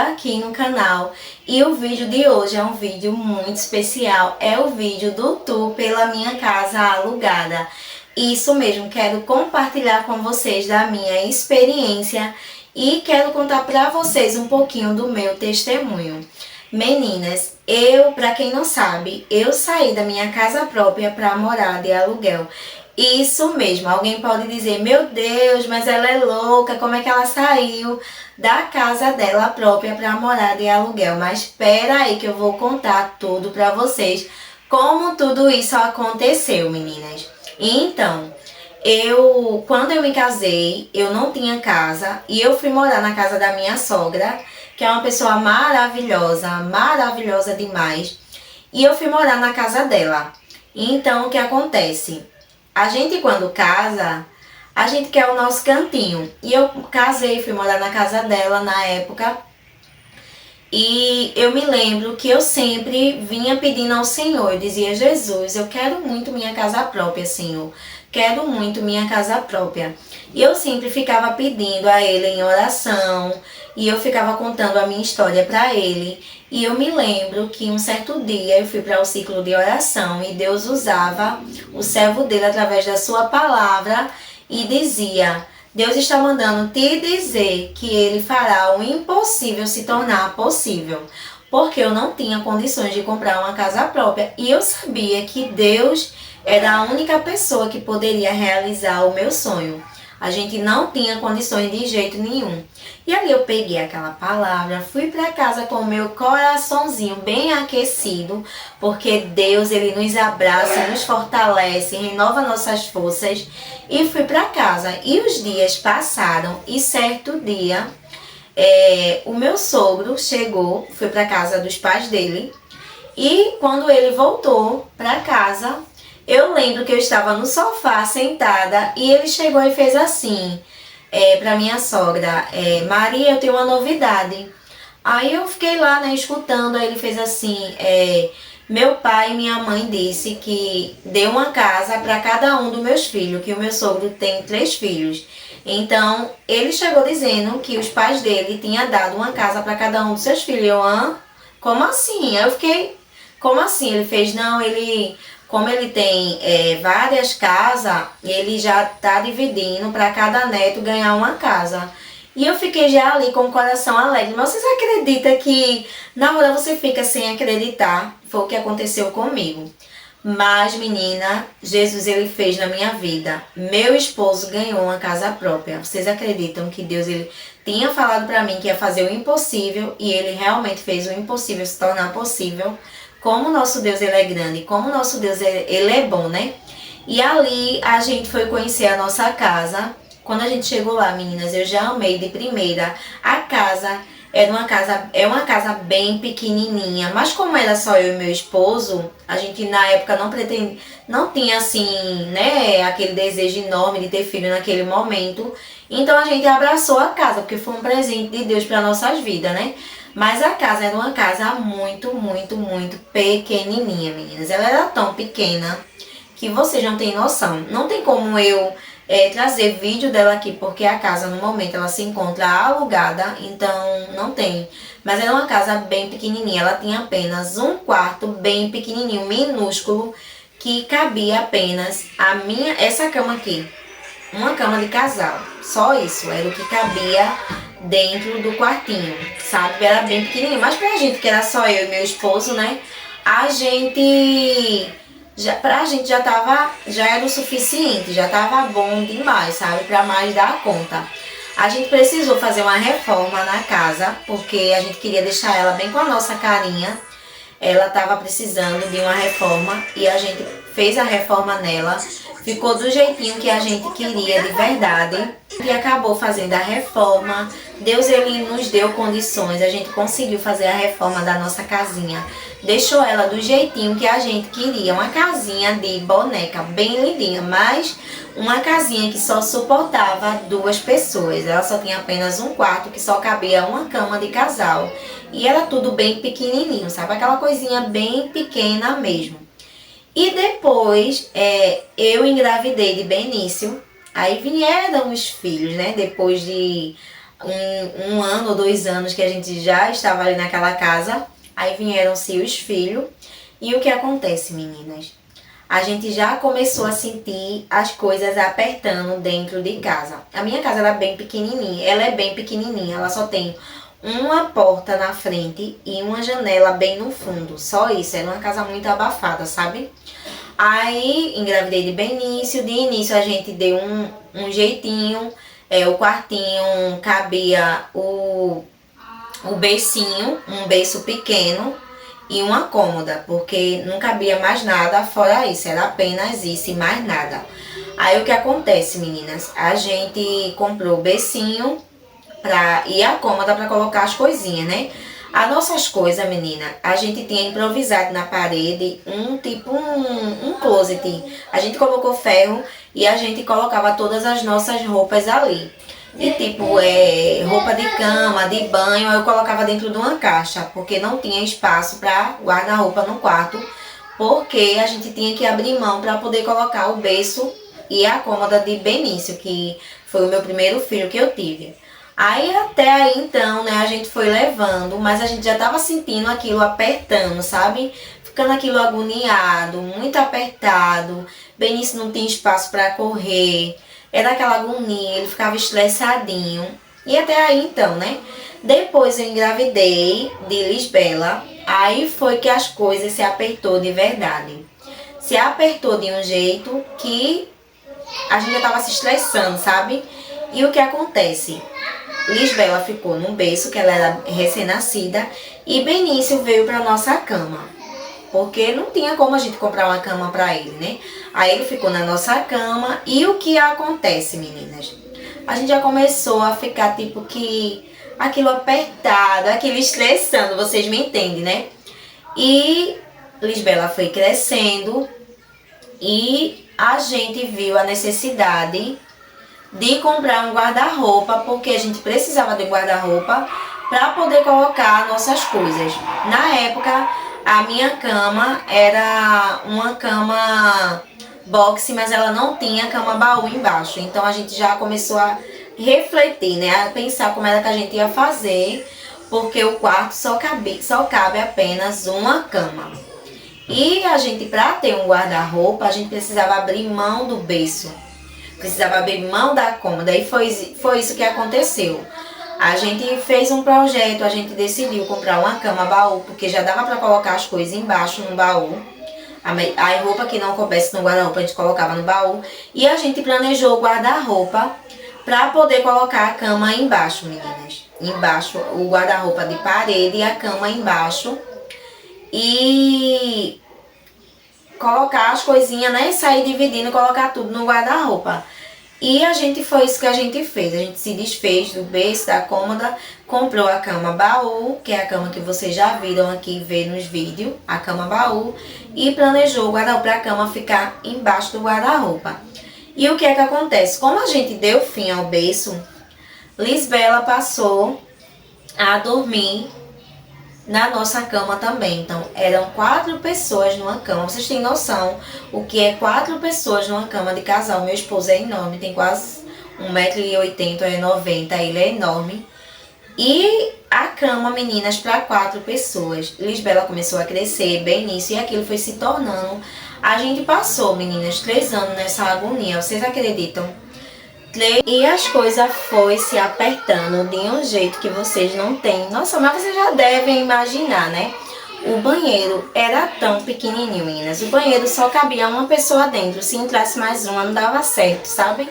aqui no canal. E o vídeo de hoje é um vídeo muito especial, é o vídeo do tour pela minha casa alugada. Isso mesmo, quero compartilhar com vocês da minha experiência e quero contar para vocês um pouquinho do meu testemunho. Meninas, para quem não sabe, eu saí da minha casa própria para morar de aluguel. Isso mesmo, alguém pode dizer, meu Deus, mas ela é louca, como é que ela saiu da casa dela própria para morar de aluguel? Mas espera aí que eu vou contar tudo para vocês, como tudo isso aconteceu, meninas. Então, quando eu me casei, eu não tinha casa e eu fui morar na casa da minha sogra, que é uma pessoa maravilhosa, maravilhosa demais, e eu fui morar na casa dela. Então, o que acontece? A gente, quando casa, a gente quer o nosso cantinho. E eu casei, fui morar na casa dela na época. E eu me lembro que eu sempre vinha pedindo ao Senhor. Eu dizia, Jesus, eu quero muito minha casa própria, Senhor. Quero muito minha casa própria. E eu sempre ficava pedindo a Ele em oração. E eu ficava contando a minha história para Ele. E eu me lembro que um certo dia eu fui para o ciclo de oração e Deus usava o servo dele através da sua palavra e dizia, Deus está mandando te dizer que Ele fará o impossível se tornar possível. Porque eu não tinha condições de comprar uma casa própria e eu sabia que Deus era a única pessoa que poderia realizar o meu sonho. A gente não tinha condições de jeito nenhum. E ali eu peguei aquela palavra, fui para casa com o meu coraçãozinho bem aquecido, porque Deus, Ele nos abraça, nos fortalece, renova nossas forças. E fui para casa. E os dias passaram e certo dia, o meu sogro chegou, foi para casa dos pais dele. E quando ele voltou para casa, eu lembro que eu estava no sofá sentada e ele chegou e fez assim para minha sogra, Maria, eu tenho uma novidade. Aí eu fiquei lá, né, escutando, aí ele fez assim, meu pai e minha mãe disse que deu uma casa para cada um dos meus filhos, que o meu sogro tem 3 filhos. Então, ele chegou dizendo que os pais dele tinham dado uma casa para cada um dos seus filhos. Eu, como assim? Aí eu fiquei, como assim? Ele fez, não, como ele tem várias casas, ele já está dividindo para cada neto ganhar uma casa. E eu fiquei já ali com o coração alegre. Mas vocês acreditam que na hora você fica sem acreditar? Foi o que aconteceu comigo. Mas, menina, Jesus, Ele fez na minha vida. Meu esposo ganhou uma casa própria. Vocês acreditam que Deus, Ele tinha falado para mim que ia fazer o impossível e Ele realmente fez o impossível se tornar possível? Como o nosso Deus, Ele é grande, como o nosso Deus, Ele é bom, né? E ali a gente foi conhecer a nossa casa. Quando a gente chegou lá, meninas, eu já amei de primeira. A casa é uma casa bem pequenininha, mas como era só eu e meu esposo, a gente na época não tinha assim, né, aquele desejo enorme de ter filho naquele momento. Então a gente abraçou a casa, porque foi um presente de Deus para nossas vidas, né? Mas a casa era uma casa muito, muito, muito pequenininha, meninas. Ela era tão pequena que vocês não têm noção. Não tem como eu trazer vídeo dela aqui, porque a casa no momento ela se encontra alugada, então não tem. Mas era uma casa bem pequenininha. Ela tinha apenas um quarto bem pequenininho, minúsculo, que cabia apenas essa cama aqui. Uma cama de casal. Só isso era o que cabia dentro do quartinho, sabe? Era bem pequenininho, mas pra gente que era só eu e meu esposo, né? Pra gente já era o suficiente, já tava bom demais, sabe? Pra mais dar conta. A gente precisou fazer uma reforma na casa, porque a gente queria deixar ela bem com a nossa carinha. Ela tava precisando de uma reforma e a gente fez a reforma nela. Ficou do jeitinho que a gente queria de verdade. E acabou fazendo a reforma. Deus, Ele nos deu condições. A gente conseguiu fazer a reforma da nossa casinha. Deixou ela do jeitinho que a gente queria. Uma casinha de boneca, bem lindinha. Mas uma casinha que só suportava 2 pessoas. Ela só tinha apenas um quarto que só cabia uma cama de casal. E era tudo bem pequenininho, sabe? Aquela coisinha bem pequena mesmo. E depois eu engravidei de Benício. Aí vieram os filhos, né? Depois de um ano ou 2 anos que a gente já estava ali naquela casa. Aí vieram-se os filhos. E o que acontece, meninas? A gente já começou a sentir as coisas apertando dentro de casa. A minha casa era bem pequenininha. Ela é bem pequenininha. Ela só tem uma porta na frente e uma janela bem no fundo. Só isso. Era uma casa muito abafada, sabe? Aí engravidei de Benício. De início a gente deu um jeitinho. O quartinho cabia o beicinho, um beiço pequeno e uma cômoda, porque não cabia mais nada fora isso, era apenas isso e mais nada. Aí o que acontece, meninas? A gente comprou o beicinho e a cômoda para colocar as coisinhas, né? As nossas coisas, menina, a gente tinha improvisado na parede um closet. A gente colocou ferro e a gente colocava todas as nossas roupas ali. E roupa de cama, de banho, eu colocava dentro de uma caixa, porque não tinha espaço para guarda-roupa no quarto, porque a gente tinha que abrir mão para poder colocar o berço e a cômoda de Benício, que foi o meu primeiro filho que eu tive. Aí até aí então, né, a gente foi levando, mas a gente já tava sentindo aquilo apertando, sabe? Ficando aquilo agoniado, muito apertado. Benício não tinha espaço para correr. Era aquela agonia, ele ficava estressadinho. E até aí então, né? Depois eu engravidei de Lisbela. Aí foi que as coisas se apertou de verdade. Se apertou de um jeito que a gente já tava se estressando, sabe? E o que acontece? Lisbela ficou no berço, que ela era recém-nascida, e Benício veio para nossa cama, porque não tinha como a gente comprar uma cama para ele, né? Aí ele ficou na nossa cama. E o que acontece, meninas? A gente já começou a ficar tipo que aquilo apertado, aquilo estressando, vocês me entendem, né? E Lisbela foi crescendo e a gente viu a necessidade de comprar um guarda-roupa, porque a gente precisava de um guarda-roupa para poder colocar nossas coisas. Na época, a minha cama era uma cama box, mas ela não tinha cama baú embaixo. Então a gente já começou a refletir, né, a pensar como era que a gente ia fazer, porque o quarto só cabe apenas uma cama. E a gente, para ter um guarda-roupa, a gente precisava abrir mão do berço. Precisava abrir mão da cômoda, e foi isso que aconteceu. A gente fez um projeto, a gente decidiu comprar uma cama baú, porque já dava para colocar as coisas embaixo no baú. A roupa que não coubesse no guarda-roupa a gente colocava no baú. E a gente planejou o guarda-roupa para poder colocar a cama embaixo, meninas. Embaixo, o guarda-roupa de parede e a cama embaixo. E colocar as coisinhas, né? Sair dividindo e colocar tudo no guarda-roupa. E foi isso que a gente fez. A gente se desfez do berço, da cômoda, comprou a cama baú, que é a cama que vocês já viram aqui, ver nos vídeos, a cama baú, e planejou o guarda-roupa para a cama ficar embaixo do guarda-roupa. E o que é que acontece? Como a gente deu fim ao berço, Lisbela passou a dormir na nossa cama também. Então, eram 4 pessoas numa cama. Vocês têm noção o que é 4 pessoas numa cama de casal? Meu esposo é enorme, tem quase 1,80 m, 1,90 m, ele é enorme. E a cama, meninas, para 4 pessoas. Lisbela começou a crescer bem nisso e aquilo foi se tornando. A gente passou, meninas, 3 anos nessa agonia, vocês acreditam? E as coisas foi se apertando de um jeito que vocês não têm. Nossa, mas vocês já devem imaginar, né? O banheiro era tão pequenininho, meninas. O banheiro só cabia uma pessoa dentro. Se entrasse mais uma, não dava certo, sabe?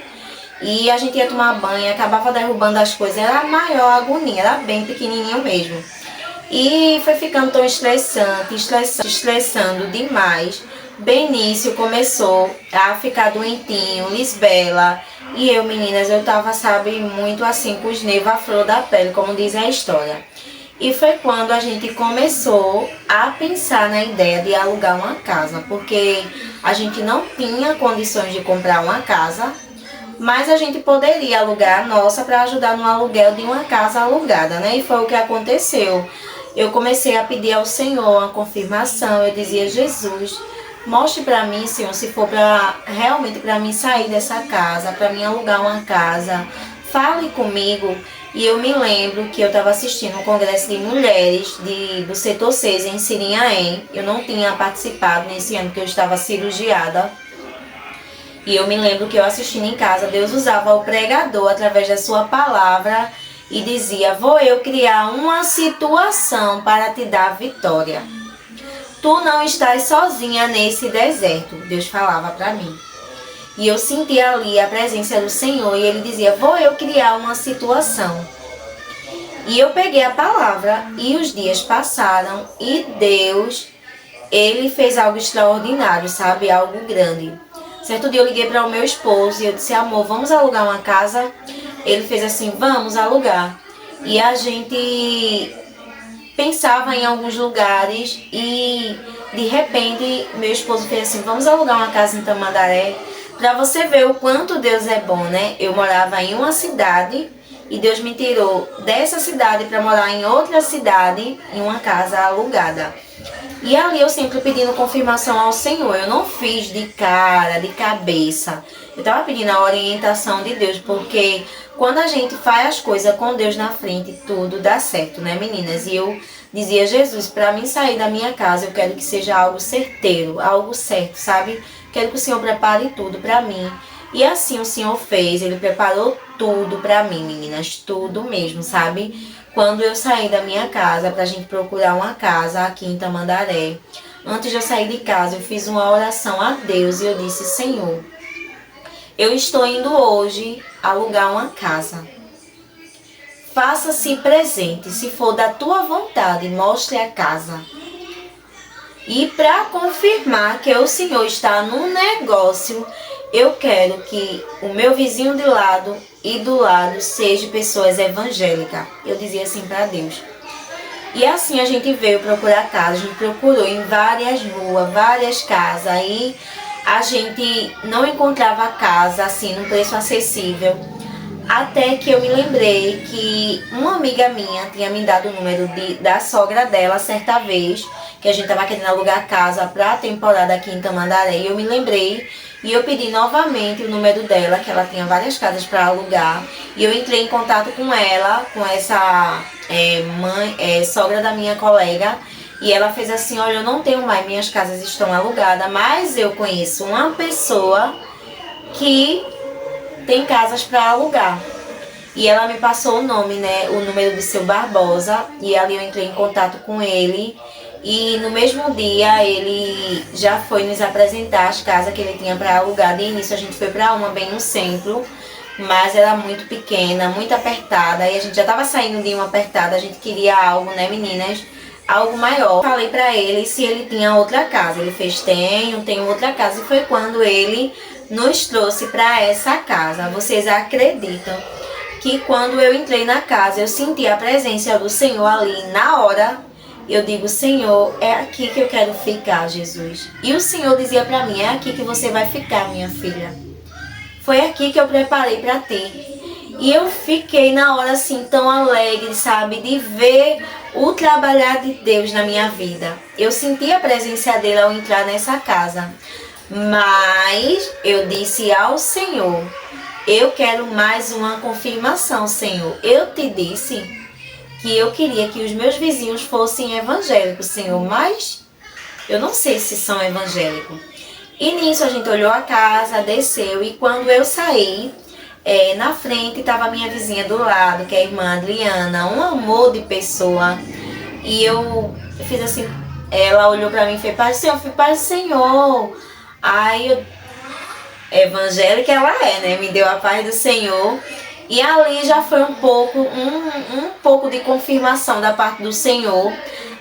E a gente ia tomar banho, acabava derrubando as coisas. Era a maior agonia, era bem pequenininho mesmo. E foi ficando tão estressando demais. Benício começou a ficar doentinho, Lisbela. E eu, meninas, eu tava, sabe, muito assim, com os nervos à flor da pele, como diz a história. E foi quando a gente começou a pensar na ideia de alugar uma casa, porque a gente não tinha condições de comprar uma casa, mas a gente poderia alugar a nossa para ajudar no aluguel de uma casa alugada, né? E foi o que aconteceu. Eu comecei a pedir ao Senhor uma confirmação, eu dizia: Jesus, mostre para mim, Senhor, se for realmente para mim sair dessa casa, para mim alugar uma casa. Fale comigo. E eu me lembro que eu estava assistindo um congresso de mulheres do setor 6 em Sirinhaém. Eu não tinha participado nesse ano porque eu estava cirurgiada. E eu me lembro que eu assistindo em casa, Deus usava o pregador através da sua palavra e dizia: vou eu criar uma situação para te dar vitória. Tu não estás sozinha nesse deserto, Deus falava para mim. E eu senti ali a presença do Senhor e Ele dizia: vou eu criar uma situação. E eu peguei a palavra e os dias passaram e Deus, Ele fez algo extraordinário, sabe? Algo grande. Certo dia eu liguei para o meu esposo e eu disse: amor, vamos alugar uma casa? Ele fez assim: vamos alugar. E a gente pensava em alguns lugares e de repente meu esposo fez assim: vamos alugar uma casa em Tamandaré. Para você ver o quanto Deus é bom, né? Eu morava em uma cidade e Deus me tirou dessa cidade para morar em outra cidade, em uma casa alugada. E ali eu sempre pedindo confirmação ao Senhor. Eu não fiz de cara, de cabeça. Eu estava pedindo a orientação de Deus, porque quando a gente faz as coisas com Deus na frente, tudo dá certo, né, meninas? E eu dizia: Jesus, para mim sair da minha casa, eu quero que seja algo certeiro, algo certo, sabe? Quero que o Senhor prepare tudo para mim. E assim o Senhor fez, Ele preparou tudo para mim, meninas, tudo mesmo, sabe? Quando eu saí da minha casa pra gente procurar uma casa aqui em Tamandaré, antes de eu sair de casa, eu fiz uma oração a Deus e eu disse: Senhor, eu estou indo hoje alugar uma casa. Faça-se presente, se for da tua vontade, mostre a casa. E para confirmar que o Senhor está no negócio, eu quero que o meu vizinho de lado e do lado sejam pessoas evangélicas. Eu dizia assim para Deus. E assim a gente veio procurar casa, a gente procurou em várias ruas, várias casas. Aí a gente não encontrava casa assim num preço acessível. Até que eu me lembrei que uma amiga minha tinha me dado o número da sogra dela certa vez, que a gente estava querendo alugar casa para a temporada aqui em Tamandaré. E eu me lembrei e eu pedi novamente o número dela, que ela tinha várias casas para alugar. E eu entrei em contato com ela, com essa sogra da minha colega. E ela fez assim: olha, eu não tenho mais, minhas casas estão alugadas, mas eu conheço uma pessoa que tem casas para alugar. E ela me passou o nome, né, o número do seu Barbosa, e ali eu entrei em contato com ele. E no mesmo dia ele já foi nos apresentar as casas que ele tinha para alugar. De início a gente foi para uma bem no centro, mas era muito pequena, muito apertada, e a gente já estava saindo de uma apertada, a gente queria algo, né, meninas, algo maior. Falei para ele se ele tinha outra casa. Ele fez: tenho outra casa. E foi quando ele nos trouxe para essa casa. Vocês acreditam que quando eu entrei na casa, eu senti a presença do Senhor ali na hora? Eu digo: Senhor, é aqui que eu quero ficar, Jesus. E o Senhor dizia para mim: é aqui que você vai ficar, minha filha. Foi aqui que eu preparei para ti. E eu fiquei na hora assim tão alegre, sabe, de ver o trabalhar de Deus na minha vida. Eu senti a presença dele ao entrar nessa casa. Mas eu disse ao Senhor: eu quero mais uma confirmação, Senhor. Eu te disse que eu queria que os meus vizinhos fossem evangélicos, Senhor, mas eu não sei se são evangélicos. E nisso a gente olhou a casa, desceu, e quando eu saí, na frente estava a minha vizinha do lado, que é a irmã Adriana, um amor de pessoa. E eu fiz assim, ela olhou para mim e fez: Pai do Senhor, eu fui: Pai do Senhor. Aí evangélica ela é, né? Me deu a paz do Senhor. E ali já foi um pouco de confirmação da parte do Senhor.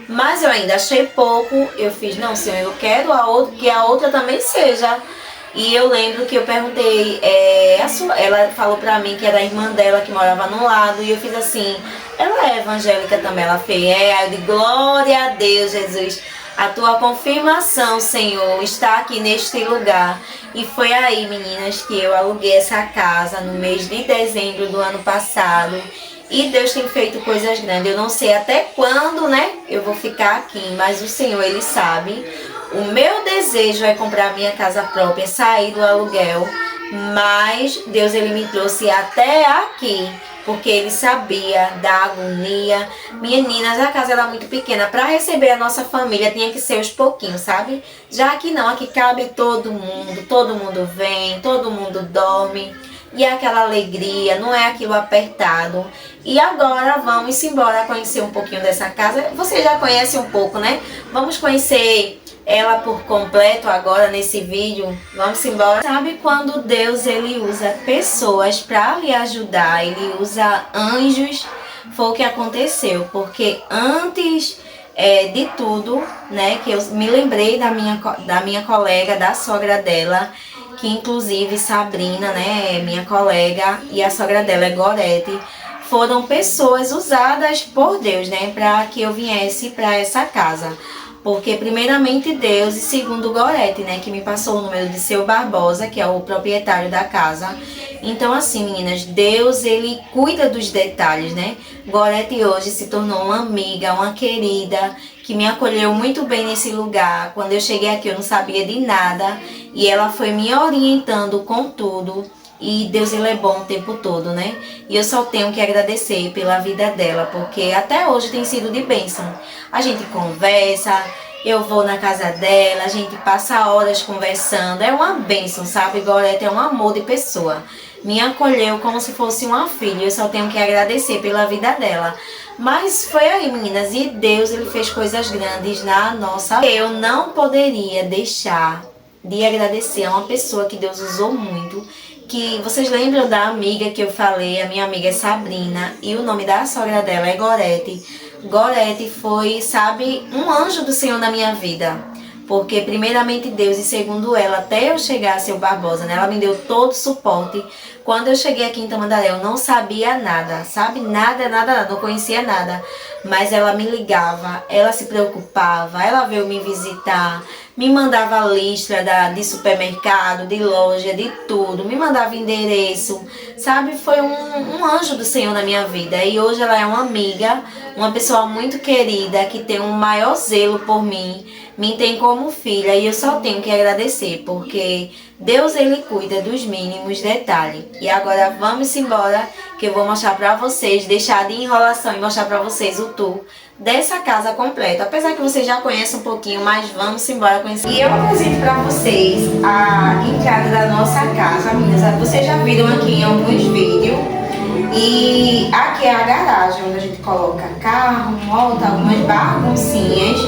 Mas eu ainda achei pouco. Eu fiz: não, Senhor, eu quero que a outra também seja. E eu lembro que eu perguntei, ela falou pra mim que era a irmã dela que morava no lado. E eu fiz assim: ela é evangélica também? Ela fez: aí eu digo: glória a Deus, Jesus. A tua confirmação, Senhor, está aqui neste lugar. E foi aí, meninas, que eu aluguei essa casa no mês de dezembro do ano passado. E Deus tem feito coisas grandes. Eu não sei até quando, né, eu vou ficar aqui, mas o Senhor, Ele sabe. O meu desejo é comprar minha casa própria, sair do aluguel, Mas Deus, ele me trouxe até aqui, porque ele sabia da agonia. Meninas, a casa era muito pequena. Para receber a nossa família tinha que ser aos pouquinhos, sabe? Já que não, aqui cabe todo mundo vem, todo mundo dorme. E é aquela alegria, não é aquilo apertado. E agora vamos embora conhecer um pouquinho dessa casa. Você já conhece um pouco, né? Vamos conhecer ela por completo agora nesse vídeo. Vamos embora. Sabe quando Deus, ele usa pessoas para lhe ajudar, ele usa anjos? Foi o que aconteceu, porque antes de tudo, né, que eu me lembrei da minha colega, da sogra dela, que inclusive Sabrina, né, minha colega, e a sogra dela é Gorete, foram pessoas usadas por Deus, né, para que eu viesse para essa casa. Porque primeiramente Deus e segundo Gorete, né, que me passou o número de seu Barbosa, que é o proprietário da casa. Então assim, meninas, Deus, ele cuida dos detalhes, né? Gorete hoje se tornou uma amiga, uma querida, que me acolheu muito bem nesse lugar. Quando eu cheguei aqui eu não sabia de nada e ela foi me orientando com tudo. E Deus, ele é bom o tempo todo, né? E eu só tenho que agradecer pela vida dela, porque até hoje tem sido de bênção. A gente conversa, eu vou na casa dela, a gente passa horas conversando. É uma bênção, sabe? Gorete é um amor de pessoa. Me acolheu como se fosse uma filha. Eu só tenho que agradecer pela vida dela. Mas foi aí, meninas. E Deus, ele fez coisas grandes na nossa vida. Eu não poderia deixar de agradecer a uma pessoa que Deus usou muito. Que vocês lembram da amiga que eu falei? A minha amiga é Sabrina e o nome da sogra dela é Gorete. Gorete foi, sabe, um anjo do Senhor na minha vida. Porque primeiramente Deus e segundo ela, até eu chegar a ser o Barbosa, né, ela me deu todo o suporte. Quando eu cheguei aqui em Tamandaré, eu não sabia nada, sabe? Nada, não conhecia nada. Mas ela me ligava, ela se preocupava, ela veio me visitar, me mandava lista de supermercado, de loja, de tudo, me mandava endereço, sabe? Foi um anjo do Senhor na minha vida. E hoje ela é uma amiga, uma pessoa muito querida, que tem um maior zelo por mim, me tem como filha, e eu só tenho que agradecer, porque Deus, ele cuida dos mínimos detalhes. E agora vamos embora, que eu vou mostrar pra vocês, deixar de enrolação e mostrar pra vocês o tour dessa casa completa. Apesar que vocês já conhecem um pouquinho, mas vamos embora conhecer. E eu apresento pra vocês a entrada da nossa casa, meninas. Vocês já viram aqui em alguns vídeos. E aqui é a garagem, onde a gente coloca carro, moto, algumas baguncinhas.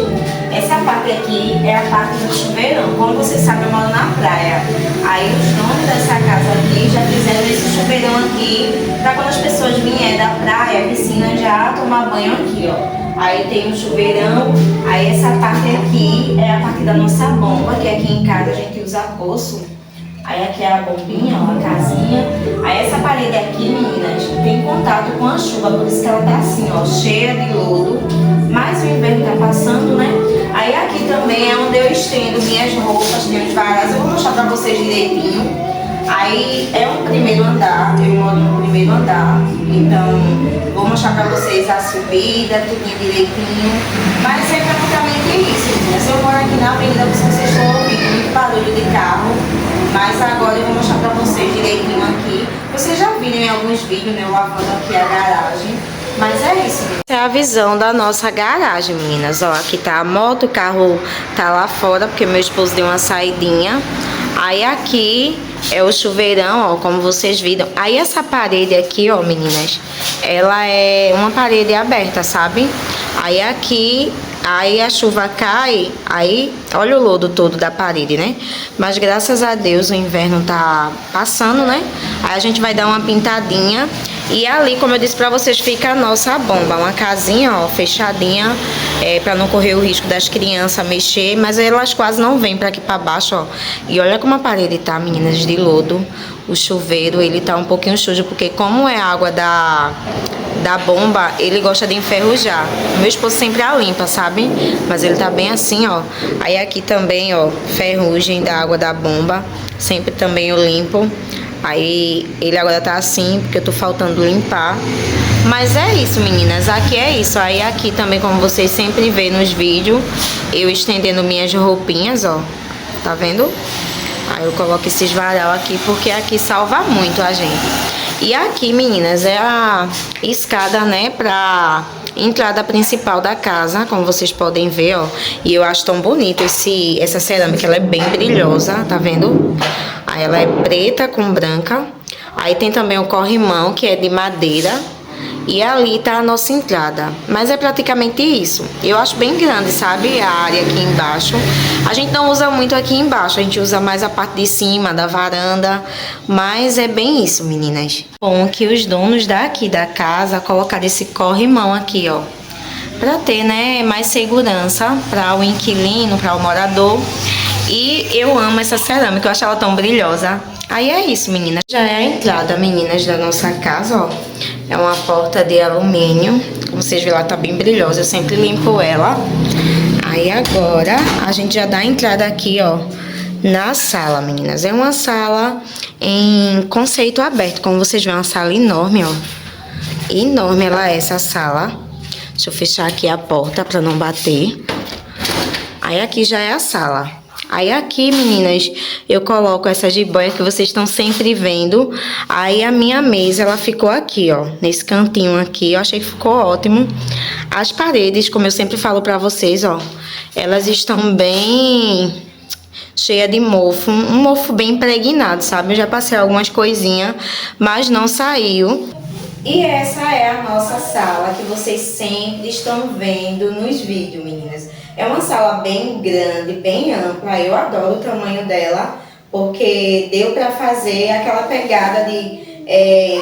Essa parte aqui é a parte do chuveirão. Como você sabe, eu moro na praia. Aí os donos dessa casa aqui já fizeram esse chuveirão aqui para quando as pessoas vierem da praia, a piscina, já tomar banho aqui, ó. Aí tem um chuveirão. Aí essa parte aqui é a parte da nossa bomba, que aqui em casa a gente usa poço. Aí aqui é a bombinha, ó, a casinha. Aí essa parede aqui, meninas, tem contato com a chuva, por isso que ela tá assim, ó, cheia de lodo. Mas o inverno tá passando, né? Aí aqui também é onde eu estendo minhas roupas, tem os varais. Eu vou mostrar pra vocês direitinho. Aí é um primeiro andar, eu moro no primeiro andar. Então, vou mostrar pra vocês a subida, tudo direitinho. Mas é praticamente isso, meninas. Eu moro aqui na avenida, vocês estão ouvindo muito barulho de carro. Mas agora eu vou mostrar pra vocês direitinho aqui. Vocês já viram em alguns vídeos, né, eu lavando aqui a garagem. Mas é isso. Essa é a visão da nossa garagem, meninas. Ó, aqui tá a moto, o carro tá lá fora, porque meu esposo deu uma saidinha. Aí aqui é o chuveirão, ó, como vocês viram. Aí essa parede aqui, ó, meninas, ela é uma parede aberta, sabe? Aí aqui, aí a chuva cai, aí olha o lodo todo da parede, né? Mas graças a Deus o inverno tá passando, né? Aí a gente vai dar uma pintadinha. E ali, como eu disse pra vocês, fica a nossa bomba. Uma casinha, ó, fechadinha, pra não correr o risco das crianças mexer. Mas elas quase não vêm pra aqui pra baixo, ó. E olha como a parede tá, meninas, de lodo. O chuveiro, ele tá um pouquinho sujo, porque como é água da bomba, ele gosta de enferrujar. O meu esposo sempre a limpa, sabe? Mas ele tá bem assim, ó. Aí aqui também, ó, ferrugem da água da bomba. Sempre também eu limpo. Aí ele agora tá assim, porque eu tô faltando limpar. Mas é isso, meninas, aqui é isso. Aí aqui também, como vocês sempre vê nos vídeos, eu estendendo minhas roupinhas, ó. Tá vendo? Aí eu coloco esses varal aqui, porque aqui salva muito a gente. E aqui, meninas, é a escada, né, pra entrada principal da casa, como vocês podem ver, ó. E eu acho tão bonito essa cerâmica, ela é bem brilhosa, tá vendo? Aí ela é preta com branca. Aí tem também o corrimão, que é de madeira. E ali tá a nossa entrada. Mas é praticamente isso. Eu acho bem grande, sabe? A área aqui embaixo. A gente não usa muito aqui embaixo. A gente usa mais a parte de cima, da varanda. Mas é bem isso, meninas. Bom, que os donos daqui da casa colocaram esse corrimão aqui, ó. Pra ter, né, mais segurança para o inquilino, para o morador. E eu amo essa cerâmica. Eu acho ela tão brilhosa. Aí é isso, meninas. Já é a entrada, meninas, da nossa casa, ó. É uma porta de alumínio. Como vocês veem, ela tá bem brilhosa. Eu sempre limpo ela. Aí agora, a gente já dá a entrada aqui, ó, na sala, meninas. É uma sala em conceito aberto. Como vocês veem, é uma sala enorme, ó. Enorme ela é, essa sala. Deixa eu fechar aqui a porta pra não bater. Aí aqui já é a sala. Aí aqui, meninas, eu coloco essa jiboia que vocês estão sempre vendo. Aí a minha mesa, ela ficou aqui, ó, nesse cantinho aqui. Eu achei que ficou ótimo. As paredes, como eu sempre falo pra vocês, ó, elas estão bem cheias de mofo. Um mofo bem impregnado, sabe? Eu já passei algumas coisinhas, mas não saiu. E essa é a nossa sala que vocês sempre estão vendo nos vídeos, meninas. É uma sala bem grande, bem ampla. Eu adoro o tamanho dela, porque deu para fazer aquela pegada de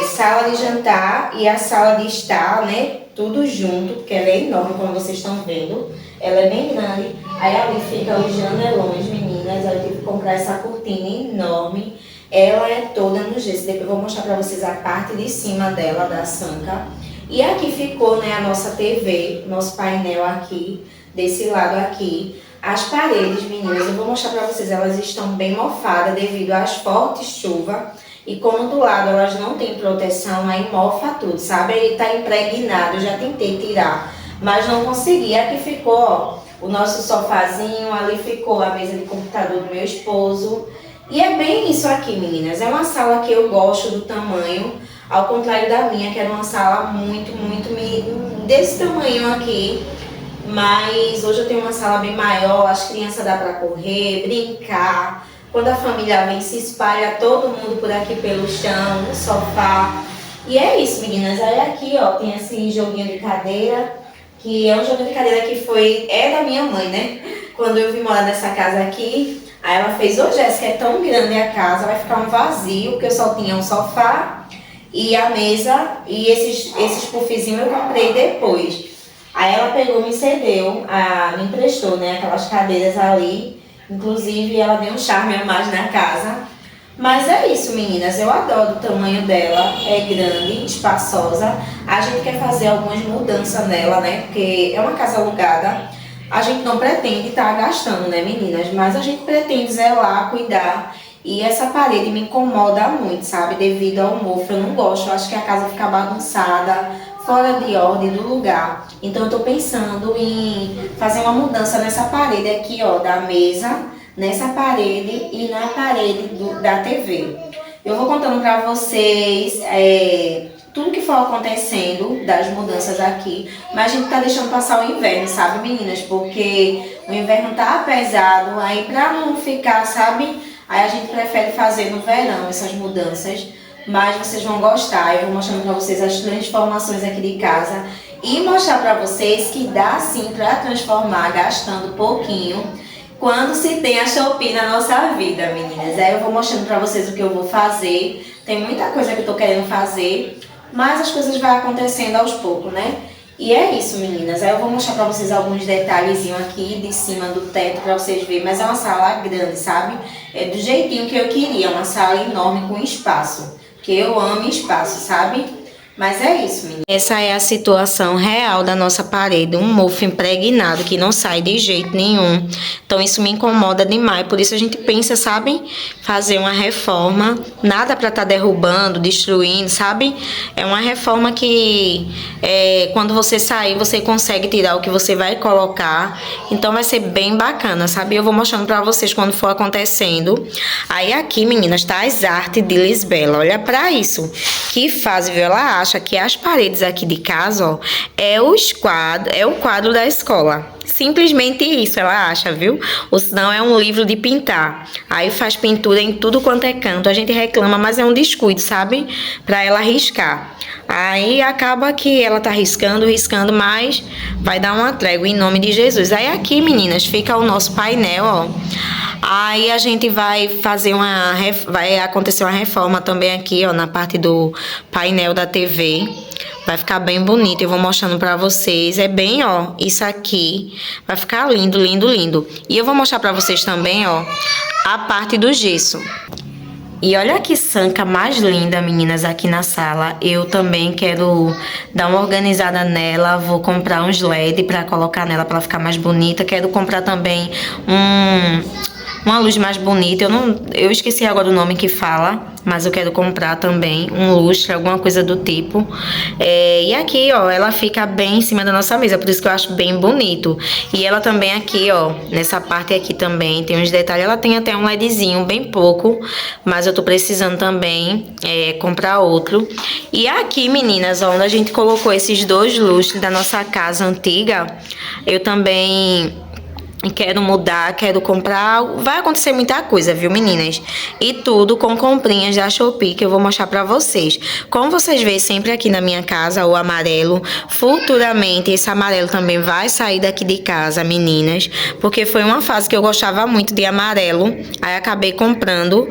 sala de jantar e a sala de estar, né? Tudo junto, porque ela é enorme, como vocês estão vendo. Ela é bem grande. Aí ali fica os janelões, meninas. Aí eu tive que comprar essa cortina enorme. Ela é toda no gesso. Depois eu vou mostrar pra vocês a parte de cima dela, da sanca. E aqui ficou, né, a nossa TV, nosso painel aqui, desse lado aqui. As paredes, meninas, eu vou mostrar pra vocês, elas estão bem mofadas devido às fortes chuvas. E como do lado elas não têm proteção, aí mofa tudo, sabe? Ele tá impregnado, eu já tentei tirar, mas não consegui. Aqui ficou, ó, o nosso sofazinho, ali ficou a mesa de computador do meu esposo. E é bem isso aqui, meninas. É uma sala que eu gosto do tamanho, ao contrário da minha, que era uma sala muito desse tamanho aqui. Mas hoje eu tenho uma sala bem maior, as crianças dá pra correr, brincar. Quando a família vem, se espalha todo mundo por aqui pelo chão, no sofá. E é isso, meninas. Aí aqui, ó, tem esse joguinho de cadeira, que é um jogo de cadeira que é da minha mãe, né? Quando eu vim morar nessa casa aqui, aí ela fez, ô Jéssica, é tão grande a casa, vai ficar um vazio, porque eu só tinha um sofá e a mesa, e esses puffzinhos eu comprei depois. Aí ela pegou, me cedeu, me emprestou, né, aquelas cadeiras ali, inclusive ela deu um charme a mais na casa. Mas é isso, meninas, eu adoro o tamanho dela, é grande, espaçosa. A gente quer fazer algumas mudanças nela, né, porque é uma casa alugada. A gente não pretende estar gastando, né, meninas? Mas a gente pretende zelar, cuidar. E essa parede me incomoda muito, sabe? Devido ao mofo. Eu não gosto. Eu acho que a casa fica bagunçada, fora de ordem do lugar. Então eu tô pensando em fazer uma mudança nessa parede aqui, ó, da mesa, nessa parede e na parede da TV. Eu vou contando pra vocês tudo que for acontecendo das mudanças aqui, mas a gente tá deixando passar o inverno, sabe, meninas? Porque o inverno tá pesado, aí pra não ficar, sabe? Aí a gente prefere fazer no verão essas mudanças, mas vocês vão gostar. Eu vou mostrando pra vocês as transformações aqui de casa e mostrar pra vocês que dá sim pra transformar gastando pouquinho quando se tem a Shopee na nossa vida, meninas. Aí eu vou mostrando pra vocês o que eu vou fazer. Tem muita coisa que eu tô querendo fazer, mas as coisas vão acontecendo aos poucos, né? E é isso, meninas. Aí eu vou mostrar pra vocês alguns detalhezinhos aqui de cima do teto pra vocês verem. Mas é uma sala grande, sabe? É do jeitinho que eu queria. Uma sala enorme com espaço. Porque eu amo espaço, sabe? Mas é isso, menina. Essa é a situação real da nossa parede, um mofo impregnado que não sai de jeito nenhum. Então isso me incomoda demais, por isso a gente pensa, sabe, fazer uma reforma, nada para estar derrubando, destruindo, sabe? É uma reforma que quando você sair, você consegue tirar o que você vai colocar. Então vai ser bem bacana, sabe? Eu vou mostrando para vocês quando for acontecendo. Aí aqui, meninas, tá as artes de Lisbela. Olha para isso. Que faz, viu? Ela acha que as paredes aqui de casa, ó, é o quadro da escola. Simplesmente isso, ela acha, viu? Ou senão é um livro de pintar. Aí faz pintura em tudo quanto é canto. A gente reclama, mas é um descuido, sabe? Pra ela riscar. Aí acaba que ela tá riscando, mas vai dar uma trégua em nome de Jesus. Aí aqui, meninas, fica o nosso painel, ó. Aí a gente vai fazer vai acontecer uma reforma também aqui, ó, na parte do painel da TV. Vai ficar bem bonito, eu vou mostrando pra vocês. É bem, ó, isso aqui. Vai ficar lindo, lindo, lindo. E eu vou mostrar pra vocês também, ó, a parte do gesso. E olha que sanca mais linda, meninas, aqui na sala. Eu também quero dar uma organizada nela. Vou comprar uns LED pra colocar nela, pra ela ficar mais bonita. Quero comprar também uma luz mais bonita. Eu esqueci agora o nome que fala, mas eu quero comprar também um lustre, alguma coisa do tipo. E aqui, ó, ela fica bem em cima da nossa mesa, por isso que eu acho bem bonito. E ela também aqui, ó, nessa parte aqui também tem uns detalhes. Ela tem até um LEDzinho, bem pouco, mas eu tô precisando também comprar outro. E aqui, meninas, ó, onde a gente colocou esses dois lustres da nossa casa antiga, eu também quero mudar, quero comprar. Vai acontecer muita coisa, viu, meninas? E tudo com comprinhas da Shopee que eu vou mostrar pra vocês. Como vocês veem sempre aqui na minha casa, o amarelo. Futuramente, esse amarelo também vai sair daqui de casa, meninas. Porque foi uma fase que eu gostava muito de amarelo. Aí acabei comprando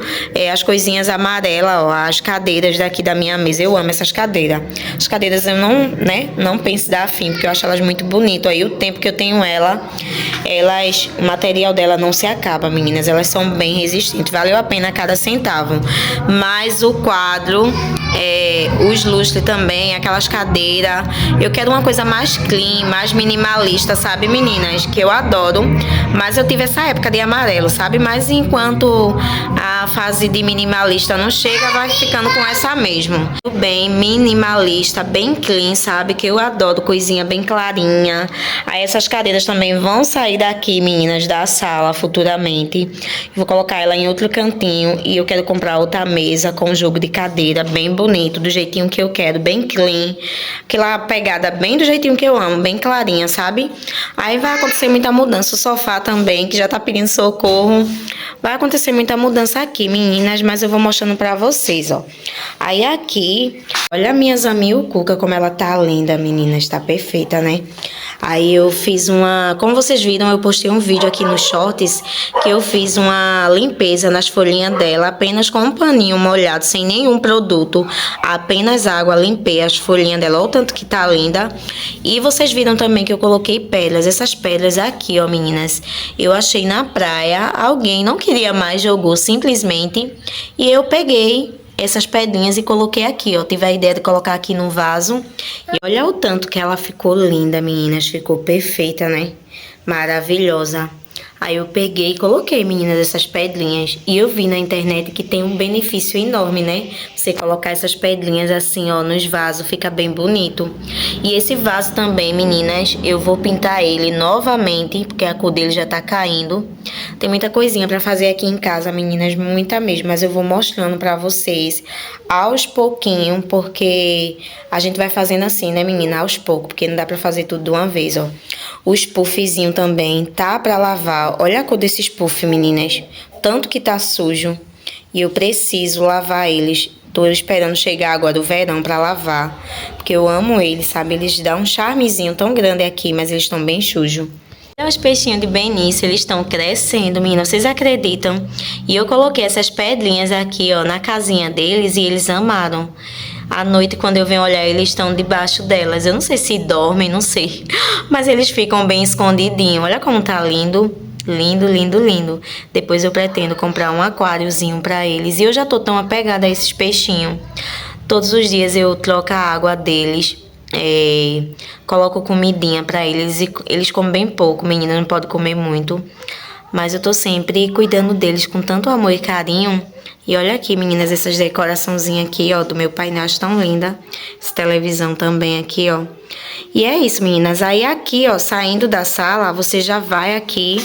as coisinhas amarelas, ó, as cadeiras daqui da minha mesa. Eu amo essas cadeiras. As cadeiras eu não penso dar fim, porque eu acho elas muito bonitas. Aí o tempo que eu tenho o material dela não se acaba, meninas. Elas são bem resistentes. Valeu a pena cada centavo. Mas o quadro, os lustres também, aquelas cadeiras. Eu quero uma coisa mais clean, mais minimalista, sabe, meninas? Que eu adoro. Mas eu tive essa época de amarelo, sabe? Mas enquanto a fase de minimalista não chega, vai ficando com essa mesmo. Bem minimalista, bem clean, sabe? Que eu adoro coisinha bem clarinha. Aí essas cadeiras também vão sair daqui, meninas, da sala futuramente. Vou colocar ela em outro cantinho e eu quero comprar outra mesa com jogo de cadeira bem bonito, do jeitinho que eu quero, bem clean. Aquela pegada bem do jeitinho que eu amo, bem clarinha, sabe? Aí vai acontecer muita mudança. O sofá também, que já tá pedindo socorro. Vai acontecer muita mudança aqui, meninas, mas eu vou mostrando pra vocês, ó. Aí aqui, olha a minha Zamioculca, como ela tá linda, meninas, tá perfeita, né? Aí eu fiz como vocês viram, eu postei um vídeo aqui nos shorts que eu fiz uma limpeza nas folhinhas dela, apenas com um paninho molhado, sem nenhum produto, apenas água, limpei as folhinhas dela, olha o tanto que tá linda. E vocês viram também que eu coloquei pedras, essas pedras aqui, ó, meninas, eu achei na praia, alguém não queria mais, jogou simplesmente, e eu peguei essas pedrinhas e coloquei aqui, ó. Tive a ideia de colocar aqui no vaso. E olha o tanto que ela ficou linda, meninas. Ficou perfeita, né? Maravilhosa. Aí eu peguei e coloquei, meninas, essas pedrinhas. E eu vi na internet que tem um benefício enorme, né? Você colocar essas pedrinhas assim, ó, nos vasos, fica bem bonito. E esse vaso também, meninas, eu vou pintar ele novamente, porque a cor dele já tá caindo. Tem muita coisinha pra fazer aqui em casa, meninas, muita mesmo. Mas eu vou mostrando pra vocês aos pouquinhos, porque a gente vai fazendo assim, né, menina? Aos poucos, porque não dá pra fazer tudo de uma vez, ó. Os puffzinhos também tá pra lavar. Olha a cor desses puff, meninas. Tanto que tá sujo. E eu preciso lavar eles. Tô esperando chegar agora o verão pra lavar. Porque eu amo eles, sabe? Eles dão um charmezinho tão grande aqui, mas eles estão bem sujos. Os peixinhos de Benício, eles estão crescendo, menina, vocês acreditam? E eu coloquei essas pedrinhas aqui, ó, na casinha deles e eles amaram. À noite, quando eu venho olhar, eles estão debaixo delas. Eu não sei se dormem, não sei. Mas eles ficam bem escondidinhos. Olha como tá lindo. Lindo, lindo, lindo. Depois eu pretendo comprar um aquáriozinho pra eles. E eu já tô tão apegada a esses peixinhos. Todos os dias eu troco a água deles. Coloco comidinha pra eles e eles comem bem pouco, menina, não pode comer muito. Mas eu tô sempre cuidando deles com tanto amor e carinho. E olha aqui, meninas, essas decoraçãozinhas aqui, ó, do meu painel, acho tão linda. Essa televisão também aqui, ó. E é isso, meninas. Aí aqui, ó, saindo da sala, você já vai aqui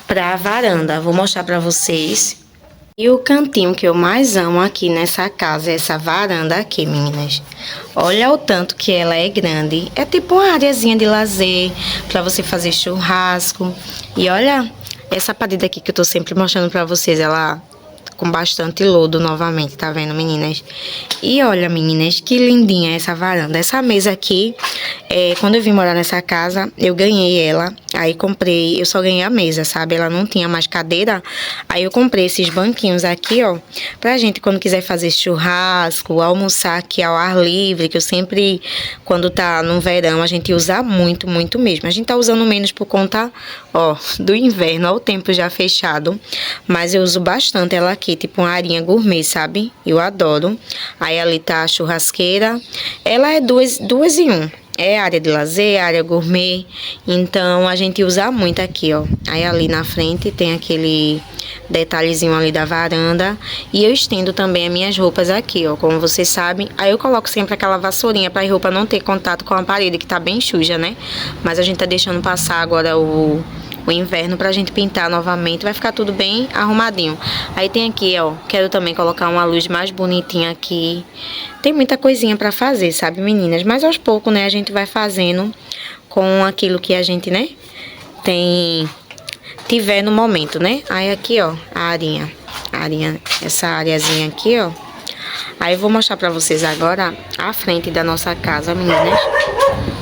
pra varanda. Vou mostrar pra vocês. E o cantinho que eu mais amo aqui nessa casa é essa varanda aqui, meninas. Olha o tanto que ela é grande. É tipo uma areazinha de lazer pra você fazer churrasco. E olha essa parede aqui que eu tô sempre mostrando pra vocês. Ela com bastante lodo novamente, tá vendo, meninas? E olha, meninas, que lindinha essa varanda. Essa mesa aqui, quando eu vim morar nessa casa, eu ganhei ela. Aí comprei, eu só ganhei a mesa, sabe? Ela não tinha mais cadeira. Aí eu comprei esses banquinhos aqui, ó, pra gente quando quiser fazer churrasco, almoçar aqui ao ar livre, que eu sempre, quando tá no verão, a gente usa muito, muito mesmo. A gente tá usando menos por conta, ó, do inverno, ó, o tempo já fechado. Mas eu uso bastante ela aqui, tipo uma arinha gourmet, sabe? Eu adoro. Aí ali tá a churrasqueira. Ela é duas em um. É área de lazer, área gourmet, então a gente usa muito aqui, ó. Aí ali na frente tem aquele detalhezinho ali da varanda. E eu estendo também as minhas roupas aqui, ó, como vocês sabem. Aí eu coloco sempre aquela vassourinha pra roupa não ter contato com a parede, que tá bem suja, né? Mas a gente tá deixando passar agora o inverno pra gente pintar novamente, vai ficar tudo bem arrumadinho. Aí tem aqui, ó, quero também colocar uma luz mais bonitinha aqui. Tem muita coisinha pra fazer, sabe, meninas? Mas aos poucos, né, a gente vai fazendo com aquilo que a gente, né, tiver no momento, né? Aí aqui, ó, a arinha, essa areazinha aqui, ó. Aí eu vou mostrar pra vocês agora a frente da nossa casa, meninas.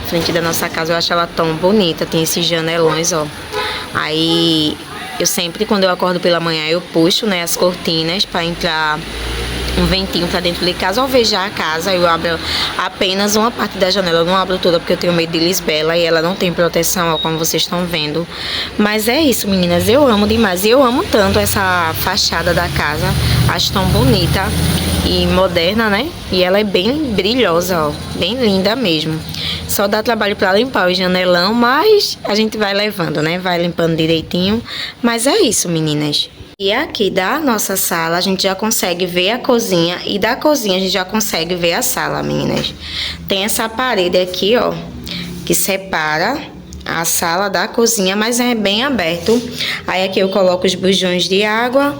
A frente da nossa casa, eu acho ela tão bonita, tem esses janelões, ó. Aí eu sempre, quando eu acordo pela manhã, eu puxo, né, as cortinas pra entrar um ventinho pra dentro de casa. Ao vejar a casa, eu abro apenas uma parte da janela, eu não abro toda porque eu tenho medo de lisbela e ela não tem proteção, ó, como vocês estão vendo. Mas é isso, meninas, eu amo demais. E eu amo tanto essa fachada da casa, acho tão bonita e moderna, né? E ela é bem brilhosa, ó, bem linda mesmo. Só dá trabalho pra limpar o janelão, mas a gente vai levando, né? Vai limpando direitinho. Mas é isso, meninas. E aqui da nossa sala a gente já consegue ver a cozinha e da cozinha a gente já consegue ver a sala, meninas. Tem essa parede aqui, ó, que separa a sala da cozinha, mas é bem aberto. Aí aqui eu coloco os bujões de água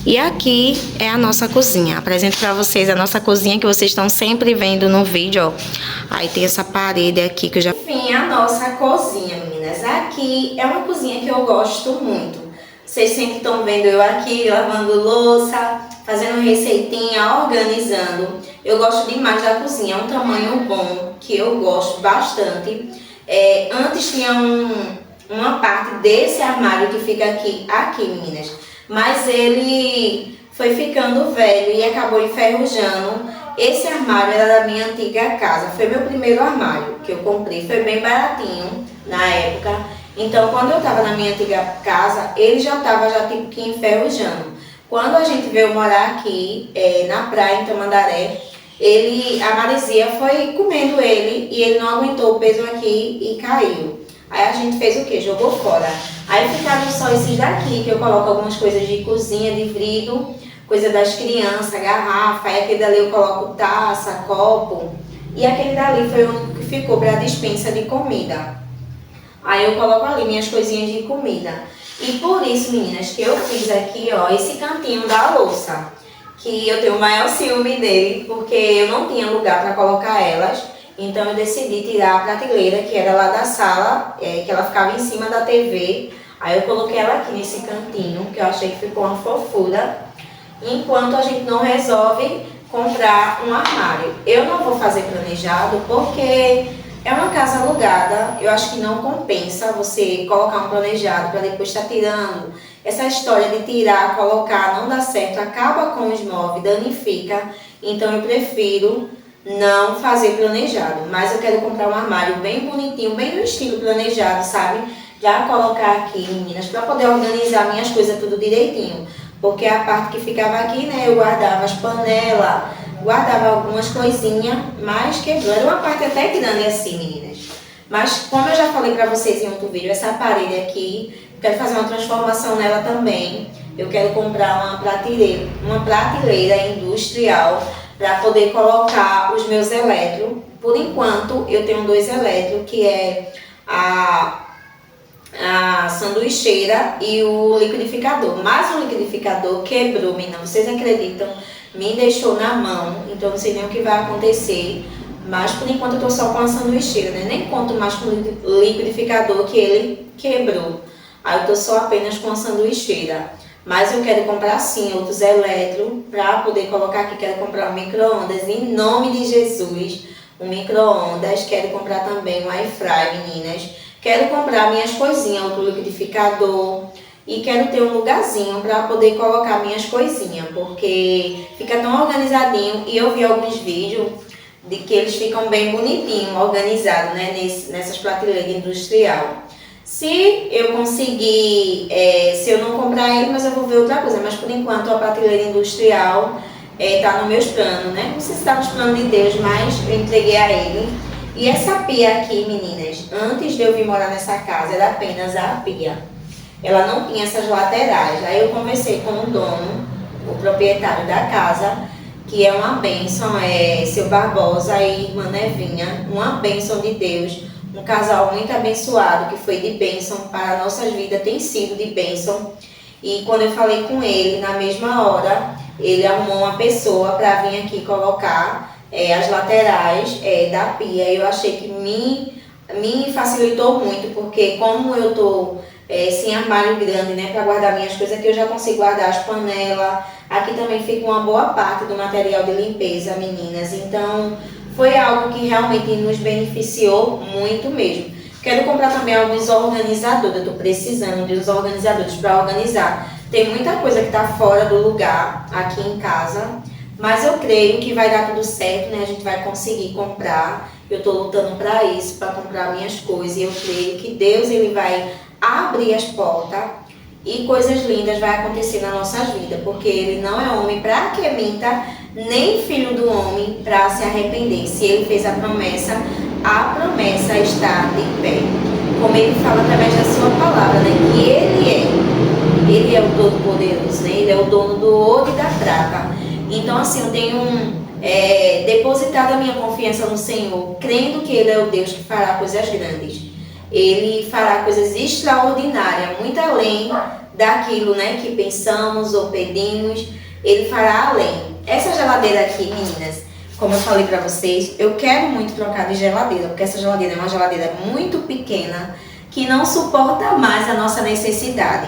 e aqui é a nossa cozinha. Apresento pra vocês a nossa cozinha que vocês estão sempre vendo no vídeo, ó. Aí tem essa parede aqui que eu já... Enfim, a nossa cozinha, meninas. Aqui é uma cozinha que eu gosto muito. Vocês sempre estão vendo eu aqui lavando louça, fazendo receitinha, organizando. Eu gosto demais da cozinha, é um tamanho bom, que eu gosto bastante. Antes tinha uma parte desse armário que fica aqui, meninas. Mas ele foi ficando velho e acabou enferrujando. Esse armário era da minha antiga casa, foi meu primeiro armário que eu comprei, foi bem baratinho na época. Então, quando eu estava na minha antiga casa, ele já estava tipo que enferrujando. Quando a gente veio morar aqui, na praia, em Tamandaré, a maresia foi comendo ele e ele não aguentou o peso aqui e caiu. Aí a gente fez o quê? Jogou fora. Aí ficaram só esses daqui, que eu coloco algumas coisas de cozinha, de vidro, coisa das crianças, garrafa. Aí aquele dali eu coloco taça, copo. E aquele dali foi o único que ficou para a despensa de comida. Aí eu coloco ali minhas coisinhas de comida. E por isso, meninas, que eu fiz aqui, ó, esse cantinho da louça. Que eu tenho o maior ciúme dele, porque eu não tinha lugar para colocar elas. Então eu decidi tirar a prateleira, que era lá da sala, que ela ficava em cima da TV. Aí eu coloquei ela aqui nesse cantinho, que eu achei que ficou uma fofura. Enquanto a gente não resolve comprar um armário. Eu não vou fazer planejado, porque... é uma casa alugada, eu acho que não compensa você colocar um planejado para depois estar tirando. Essa história de tirar, colocar, não dá certo, acaba com os móveis, danifica. Então eu prefiro não fazer planejado. Mas eu quero comprar um armário bem bonitinho, bem no estilo planejado, sabe? Já colocar aqui, meninas, para poder organizar minhas coisas tudo direitinho. Porque a parte que ficava aqui, né, eu guardava as panelas, guardava algumas coisinhas, mas quebrou. Era uma parte até grande assim, meninas. Mas como eu já falei pra vocês em outro vídeo, essa parede aqui, eu quero fazer uma transformação nela também. Eu quero comprar uma prateleira industrial para poder colocar os meus eletros. Por enquanto, eu tenho 2 eletros, que é a sanduicheira e o liquidificador. Mas o liquidificador quebrou, menina. Vocês acreditam? Me deixou na mão, então não sei nem o que vai acontecer. Mas por enquanto eu tô só com a sanduicheira, né? Nem conto mais com o liquidificador, que ele quebrou. Aí eu tô só apenas com a sanduicheira. Mas eu quero comprar sim outros eletros para poder colocar aqui. Quero comprar um micro-ondas em nome de Jesus. Um micro-ondas. Quero comprar também um air fry, meninas. Quero comprar minhas coisinhas, outro liquidificador. E quero ter um lugarzinho para poder colocar minhas coisinhas. Porque fica tão organizadinho. E eu vi alguns vídeos de que eles ficam bem bonitinhos, organizados, né? Nessas prateleiras industrial. Se eu conseguir, se eu não comprar ele, mas eu vou ver outra coisa. Mas por enquanto a prateleira industrial tá nos meus planos, né? Não sei se está nos planos de Deus, mas eu entreguei a ele. E essa pia aqui, meninas, antes de eu vir morar nessa casa, era apenas a pia. Ela não tinha essas laterais. Aí eu conversei com o dono, o proprietário da casa, que é uma bênção, seu Barbosa e irmã Nevinha, uma bênção de Deus. Um casal muito abençoado, que foi de bênção para nossas vidas, tem sido de bênção. E quando eu falei com ele, na mesma hora, ele arrumou uma pessoa para vir aqui colocar as laterais da pia. Eu achei que me facilitou muito, porque como eu tô sem armário grande, né, para guardar minhas coisas, aqui eu já consigo guardar as panelas. Aqui também fica uma boa parte do material de limpeza, meninas. Então foi algo que realmente nos beneficiou muito mesmo. Quero comprar também alguns organizadores. Eu estou precisando de uns organizadores para organizar. Tem muita coisa que está fora do lugar aqui em casa, mas eu creio que vai dar tudo certo, né? A gente vai conseguir comprar. Eu estou lutando para isso, para comprar minhas coisas. E eu creio que Deus ele vai abrir as portas e coisas lindas vai acontecer na nossa vida, porque ele não é homem para que minta, nem filho do homem para se arrepender. Se ele fez a promessa está de pé. Como ele fala através da sua palavra, né? Que ele é o Todo-Poderoso, né? Ele é o dono do ouro e da prata. Então assim, eu tenho depositado a minha confiança no Senhor, crendo que ele é o Deus que fará coisas grandes. Ele fará coisas extraordinárias, muito além daquilo, né, que pensamos ou pedimos. Ele fará além. Essa geladeira aqui, meninas, como eu falei pra vocês, eu quero muito trocar de geladeira, porque essa geladeira é uma geladeira muito pequena, que não suporta mais a nossa necessidade.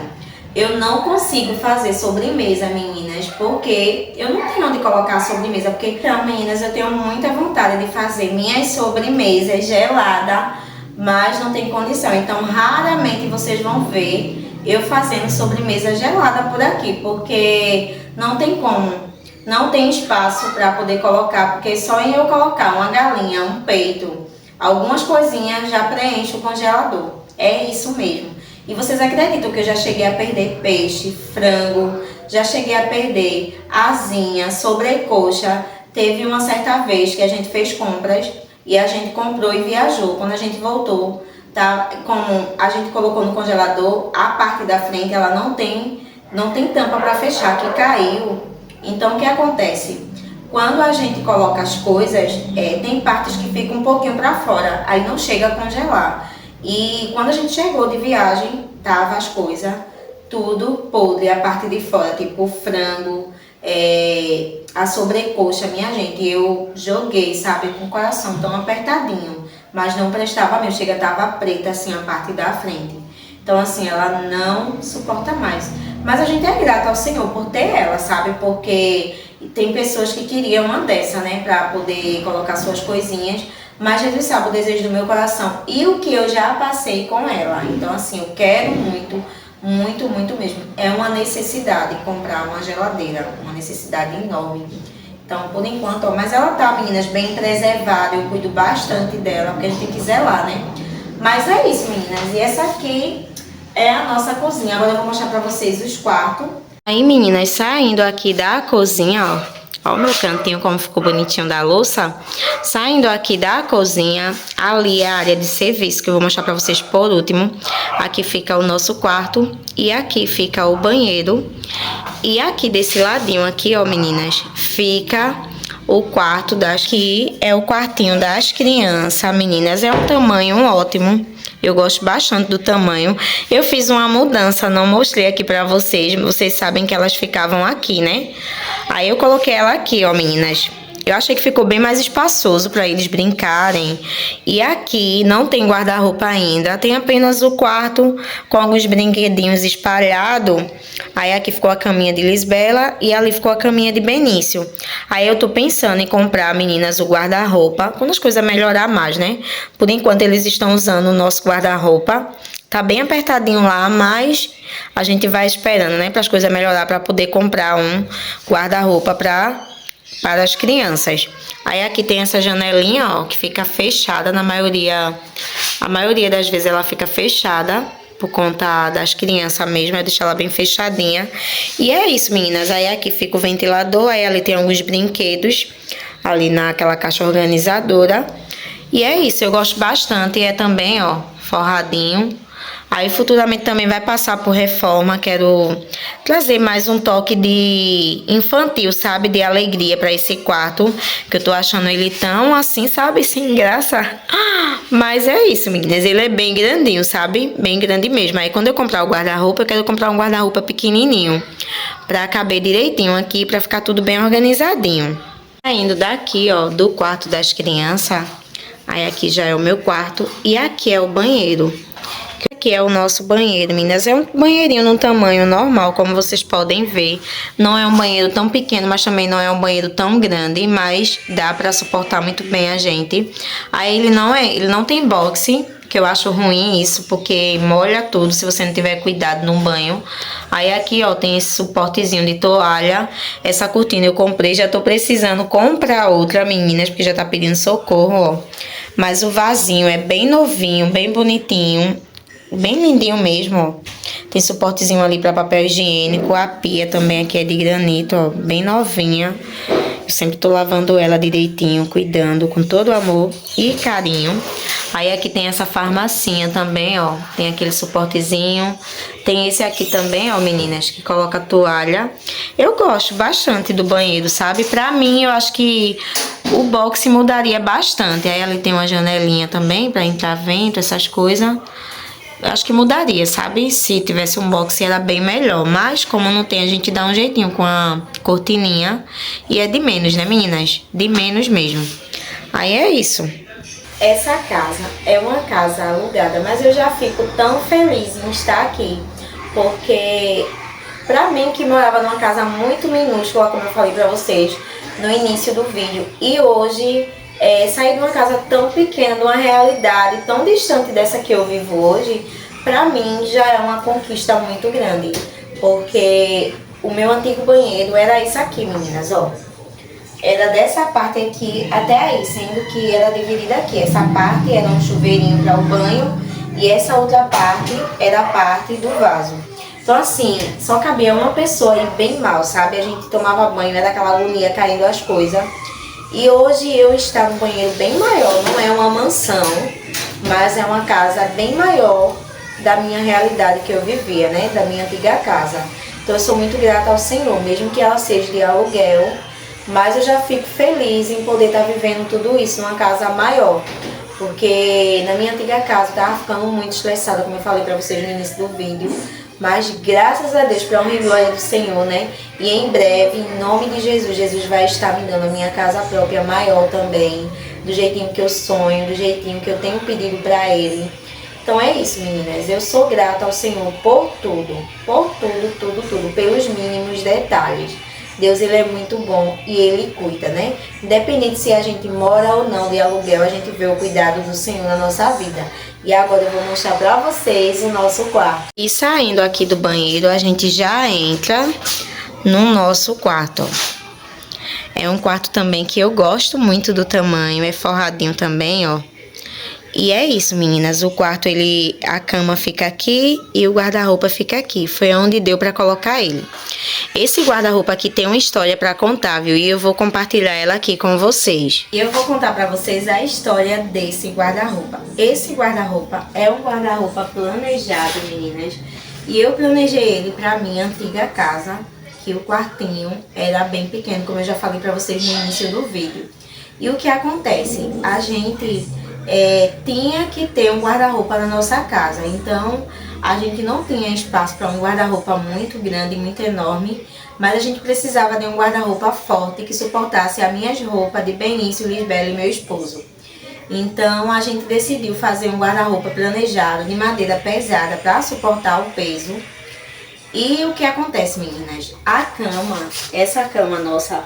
Eu não consigo fazer sobremesa, meninas, porque eu não tenho onde colocar a sobremesa. Porque, então, meninas, eu tenho muita vontade de fazer minhas sobremesas geladas, mas não tem condição. Então, raramente vocês vão ver eu fazendo sobremesa gelada por aqui, porque não tem como. Não tem espaço para poder colocar, porque só em eu colocar uma galinha, um peito, algumas coisinhas já preenche o congelador. É isso mesmo. E vocês acreditam que eu já cheguei a perder peixe, frango, já cheguei a perder asinha, sobrecoxa. Teve uma certa vez que a gente fez compras e a gente comprou e viajou. Quando a gente voltou, tá, como a gente colocou no congelador, a parte da frente ela não tem tampa para fechar, que caiu. Então o que acontece? Quando a gente coloca as coisas, tem partes que ficam um pouquinho para fora, aí não chega a congelar. E quando a gente chegou de viagem, tava as coisas tudo podre, a parte de fora, tipo o frango, a sobrecoxa, minha gente, eu joguei, sabe, com o coração tão apertadinho, mas não prestava mesmo, chega, tava preta assim a parte da frente. Então assim, ela não suporta mais. Mas a gente é grata ao Senhor por ter ela, sabe, porque tem pessoas que queriam uma dessa, né, pra poder colocar suas coisinhas, mas Jesus sabe o desejo do meu coração e o que eu já passei com ela. Então assim, eu quero muito, muito, muito mesmo. É uma necessidade comprar uma geladeira, uma necessidade enorme. Então, por enquanto, mas ela tá, meninas, bem preservada. Eu cuido bastante dela, porque a gente tem que zelar, né? Mas é isso, meninas. E essa aqui é a nossa cozinha. Agora eu vou mostrar pra vocês os quartos. Aí, meninas, saindo aqui da cozinha, ó. Ó o meu cantinho como ficou bonitinho da louça. Saindo aqui da cozinha, ali é a área de serviço, que eu vou mostrar pra vocês por último. Aqui fica o nosso quarto e aqui fica o banheiro. E aqui desse ladinho aqui, ó, meninas, fica o quarto das... Aqui é o quartinho das crianças, meninas. É um tamanho ótimo. Eu gosto bastante do tamanho. Eu fiz uma mudança, não mostrei aqui pra vocês. Vocês sabem que elas ficavam aqui, né? Aí eu coloquei ela aqui, ó, meninas. Eu achei que ficou bem mais espaçoso para eles brincarem. E aqui não tem guarda-roupa ainda. Tem apenas o quarto com alguns brinquedinhos espalhados. Aí aqui ficou a caminha de Lisbela e ali ficou a caminha de Benício. Aí eu tô pensando em comprar, meninas, o guarda-roupa. Quando as coisas melhorar mais, né? Por enquanto eles estão usando o nosso guarda-roupa. Tá bem apertadinho lá, mas a gente vai esperando, né? Para as coisas melhorar, para poder comprar um guarda-roupa para as crianças. Aí aqui tem essa janelinha, ó, que fica fechada a maioria das vezes ela fica fechada por conta das crianças mesmo, eu deixo ela bem fechadinha. E é isso, meninas. Aí aqui fica o ventilador, aí ali tem alguns brinquedos ali naquela caixa organizadora. E é isso, eu gosto bastante, e é também, ó, forradinho. Aí futuramente também vai passar por reforma, quero trazer mais um toque de infantil, sabe? De alegria para esse quarto, que eu tô achando ele tão assim, sabe? Sem graça. Mas é isso, meninas, ele é bem grandinho, sabe? Bem grande mesmo. Aí quando eu comprar o guarda-roupa, eu quero comprar um guarda-roupa pequenininho, para caber direitinho aqui, para ficar tudo bem organizadinho. Saindo daqui, ó, do quarto das crianças, aí aqui já é o meu quarto e aqui é o banheiro. Aqui é o nosso banheiro, meninas. É um banheirinho num tamanho normal, como vocês podem ver. Não é um banheiro tão pequeno, mas também não é um banheiro tão grande, mas dá pra suportar muito bem a gente. Aí ele não tem boxe, que eu acho ruim isso, porque molha tudo se você não tiver cuidado no banho. Aí aqui, ó, tem esse suportezinho de toalha. Essa cortina eu comprei, já tô precisando comprar outra, meninas, porque já tá pedindo socorro, ó. Mas o vasinho é bem novinho, bem bonitinho. Bem lindinho mesmo, ó. Tem suportezinho ali para papel higiênico. A pia também aqui é de granito, ó. Bem novinha. Eu sempre tô lavando ela direitinho, cuidando com todo amor e carinho. Aí aqui tem essa farmacinha também, ó. Tem aquele suportezinho. Tem esse aqui também, ó, meninas, que coloca toalha. Eu gosto bastante do banheiro, sabe? Pra mim, eu acho que o box mudaria bastante. Aí ali tem uma janelinha também pra entrar vento, essas coisas. Eu acho que mudaria, sabe? Se tivesse um box era bem melhor. Mas como não tem, a gente dá um jeitinho com a cortininha. E é de menos, né, meninas? De menos mesmo. Aí é isso. Essa casa é uma casa alugada, mas eu já fico tão feliz em estar aqui. Porque pra mim, que morava numa casa muito minúscula, como eu falei pra vocês no início do vídeo, e hoje... sair de uma casa tão pequena, de uma realidade tão distante dessa que eu vivo hoje, pra mim já é uma conquista muito grande. Porque o meu antigo banheiro era isso aqui, meninas, ó. Era dessa parte aqui até aí, sendo que era dividida aqui. Essa parte era um chuveirinho para o banho e essa outra parte era a parte do vaso. Então assim, só cabia uma pessoa e bem mal, sabe? A gente tomava banho, era aquela agonia caindo as coisas. E hoje eu estou num banheiro bem maior, não é uma mansão, mas é uma casa bem maior da minha realidade que eu vivia, né? Da minha antiga casa. Então eu sou muito grata ao Senhor, mesmo que ela seja de aluguel, mas eu já fico feliz em poder estar vivendo tudo isso numa casa maior. Porque na minha antiga casa eu estava ficando muito estressada, como eu falei para vocês no início do vídeo. Mas graças a Deus, para honra e glória do Senhor, né? E em breve, em nome de Jesus, Jesus vai estar me dando a minha casa própria maior também. Do jeitinho que eu sonho, do jeitinho que eu tenho pedido para Ele. Então é isso, meninas. Eu sou grata ao Senhor por tudo. Por tudo, tudo, tudo. Pelos mínimos detalhes. Deus, Ele é muito bom e Ele cuida, né? Independente se a gente mora ou não de aluguel, a gente vê o cuidado do Senhor na nossa vida. E agora eu vou mostrar pra vocês o nosso quarto. E saindo aqui do banheiro, a gente já entra no nosso quarto, ó. É um quarto também que eu gosto muito do tamanho, é forradinho também, ó. E é isso, meninas. O quarto, a cama fica aqui e o guarda-roupa fica aqui. Foi onde deu para colocar ele. Esse guarda-roupa aqui tem uma história para contar, viu? E eu vou compartilhar ela aqui com vocês. E eu vou contar para vocês a história desse guarda-roupa. Esse guarda-roupa é um guarda-roupa planejado, meninas. E eu planejei ele para minha antiga casa, que o quartinho era bem pequeno, como eu já falei para vocês no início do vídeo. E o que acontece? A gente tinha que ter um guarda-roupa na nossa casa. Então, a gente não tinha espaço para um guarda-roupa muito grande, muito enorme, mas a gente precisava de um guarda-roupa forte que suportasse as minhas roupas de Benício, Lisbela e meu esposo. Então, a gente decidiu fazer um guarda-roupa planejado de madeira pesada para suportar o peso. E o que acontece, meninas? A cama, essa cama nossa,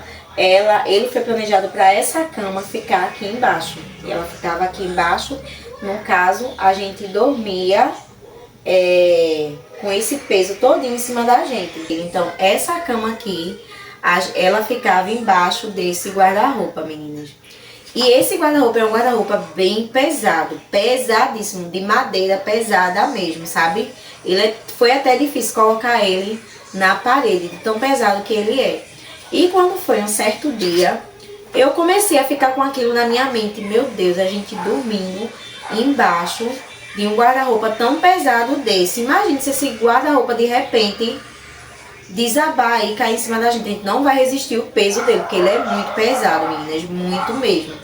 ele foi planejado para essa cama ficar aqui embaixo. E ela ficava aqui embaixo. No caso, a gente dormia com esse peso todinho em cima da gente. Então, essa cama aqui, ela ficava embaixo desse guarda-roupa, meninas. E esse guarda-roupa é um guarda-roupa bem pesado, pesadíssimo, de madeira pesada mesmo, sabe? Foi até difícil colocar ele na parede, de tão pesado que ele é. E quando foi um certo dia, eu comecei a ficar com aquilo na minha mente. Meu Deus, a gente dormindo embaixo de um guarda-roupa tão pesado desse. Imagina se esse guarda-roupa de repente desabar e cair em cima da gente. A gente não vai resistir o peso dele, porque ele é muito pesado, meninas, muito mesmo.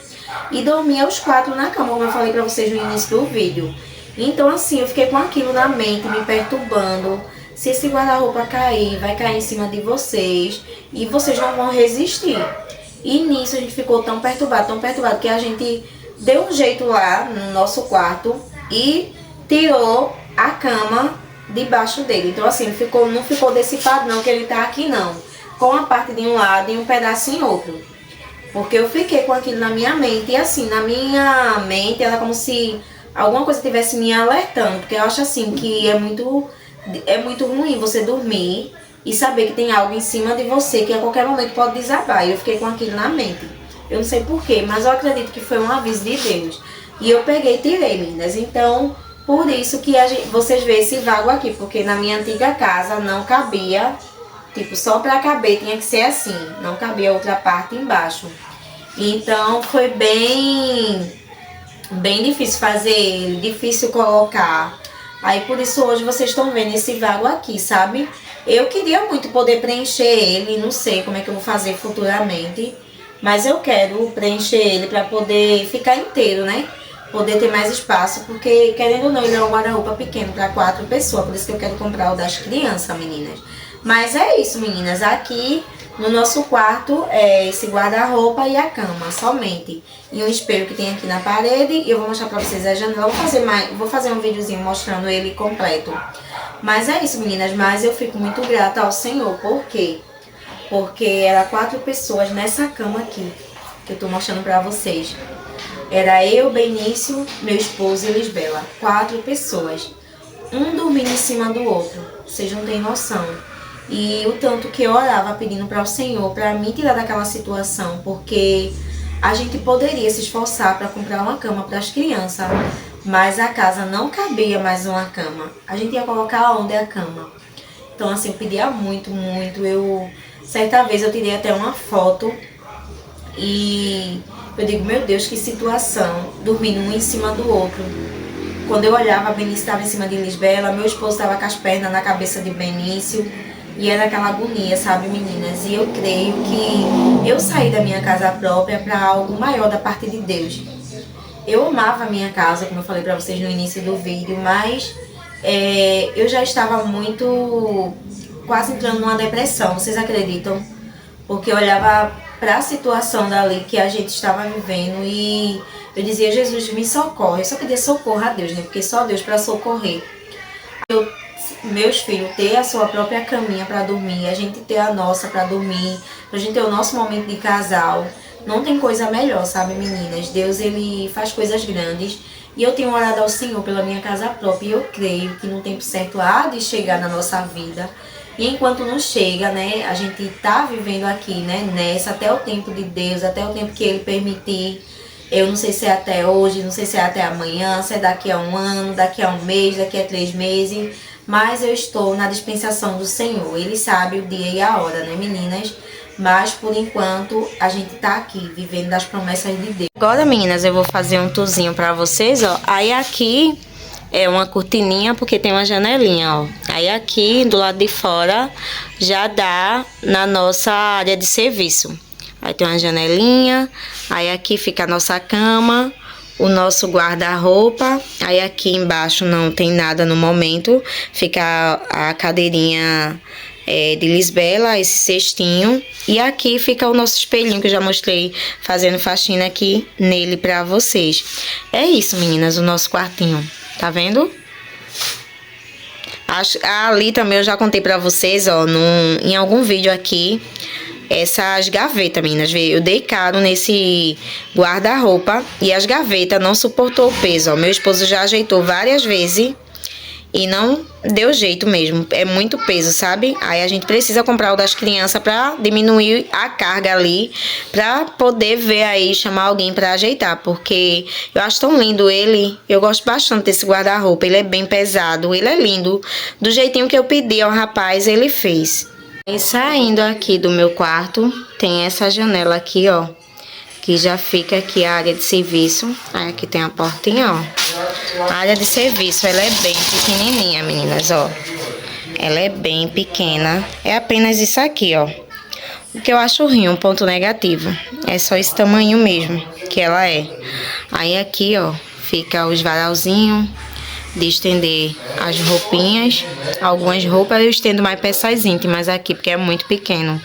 E dormia os 4 na cama, como eu falei pra vocês no início do vídeo. Então assim, eu fiquei com aquilo na mente, me perturbando. Se esse guarda-roupa cair, vai cair em cima de vocês e vocês não vão resistir. E nisso a gente ficou tão perturbado, que a gente deu um jeito lá no nosso quarto e tirou a cama debaixo dele. Então assim, não ficou desse padrão que ele tá aqui não, com a parte de um lado e um pedaço em outro. Porque eu fiquei com aquilo na minha mente e assim, na minha mente era como se alguma coisa estivesse me alertando. Porque eu acho assim que é muito ruim você dormir e saber que tem algo em cima de você que a qualquer momento pode desabar. E eu fiquei com aquilo na mente. Eu não sei porquê, mas eu acredito que foi um aviso de Deus. E eu peguei e tirei, meninas. Então, por isso que vocês veem esse vago aqui. Porque na minha antiga casa não cabia, tipo, só pra caber tinha que ser assim. Não cabia outra parte embaixo. Então, foi bem difícil fazer ele, difícil colocar. Aí por isso hoje vocês estão vendo esse vago aqui, sabe? Eu queria muito poder preencher ele, não sei como é que eu vou fazer futuramente. Mas eu quero preencher ele pra poder ficar inteiro, né? Poder ter mais espaço, porque querendo ou não, ele é um guarda-roupa pequeno pra 4 pessoas. Por isso que eu quero comprar o das crianças, meninas. Mas é isso, meninas. Aqui no nosso quarto é esse guarda-roupa e a cama, somente. E um espelho que tem aqui na parede. E eu vou mostrar pra vocês a janela. Vou fazer um videozinho mostrando ele completo. Mas é isso, meninas. Mas eu fico muito grata ao Senhor. Por quê? Porque era 4 pessoas nessa cama aqui, que eu tô mostrando pra vocês. Era eu, Benício, meu esposo e Lisbela. 4 pessoas. Um dormindo em cima do outro. Vocês não têm noção. E o tanto que eu orava pedindo para o Senhor para me tirar daquela situação, porque a gente poderia se esforçar para comprar uma cama para as crianças, mas a casa não cabia mais uma cama. A gente ia colocar onde a cama? Então assim, eu pedia muito. Certa vez eu tirei até uma foto e eu digo, meu Deus, que situação, dormindo um em cima do outro. Quando eu olhava, a Benício estava em cima de Lisbela, meu esposo estava com as pernas na cabeça de Benício. E era aquela agonia, sabe, meninas? E eu creio que eu saí da minha casa própria para algo maior da parte de Deus. Eu amava a minha casa, como eu falei para vocês no início do vídeo, mas eu já estava quase entrando numa depressão, vocês acreditam? Porque eu olhava para a situação dali que a gente estava vivendo e eu dizia, Jesus, me socorre. Eu só pedia socorro a Deus, né? Porque só Deus para socorrer. Meus filhos ter a sua própria caminha para dormir, a gente ter a nossa para dormir, a gente ter o nosso momento de casal. Não tem coisa melhor, sabe, meninas? Deus, ele faz coisas grandes. E eu tenho orado ao Senhor pela minha casa própria. E eu creio que no tempo certo há de chegar na nossa vida. E enquanto não chega, né, a gente tá vivendo aqui, né, nessa, até o tempo de Deus, até o tempo que Ele permitir. Eu não sei se é até hoje, não sei se é até amanhã, se é daqui a um ano, daqui a um mês, daqui a 3 meses. Mas eu estou na dispensação do Senhor. Ele sabe o dia e a hora, né, meninas? Mas por enquanto a gente tá aqui, vivendo das promessas de Deus. Agora, meninas, eu vou fazer um tourzinho pra vocês, ó. Aí aqui é uma cortininha, porque tem uma janelinha, ó. Aí aqui, do lado de fora, já dá na nossa área de serviço. Aí tem uma janelinha, aí aqui fica a nossa cama, o nosso guarda-roupa. Aí aqui embaixo não tem nada no momento, fica a cadeirinha de Lisbela, esse cestinho. E aqui fica o nosso espelhinho, que eu já mostrei fazendo faxina aqui nele pra vocês. É isso, meninas, o nosso quartinho. Tá vendo? Ali também eu já contei pra vocês, ó, em algum vídeo aqui, essas gavetas, meninas. Eu dei caro nesse guarda-roupa e as gavetas não suportou o peso, ó. Meu esposo já ajeitou várias vezes e não deu jeito mesmo. É muito peso, sabe? Aí a gente precisa comprar o das crianças pra diminuir a carga ali, pra poder ver aí, chamar alguém pra ajeitar. Porque eu acho tão lindo ele. Eu gosto bastante desse guarda-roupa. Ele é bem pesado, ele é lindo. Do jeitinho que eu pedi ao rapaz, ele fez. E saindo aqui do meu quarto, tem essa janela aqui, ó, que já fica aqui a área de serviço. Aí aqui tem a portinha, ó. A área de serviço, ela é bem pequenininha, meninas, ó. Ela é bem pequena. É apenas isso aqui, ó. O que eu acho ruim, um ponto negativo. É só esse tamanho mesmo que ela é. Aí aqui, ó, fica os varalzinhos de estender as roupinhas. Algumas roupas eu estendo mais peças íntimas aqui, porque é muito pequeno.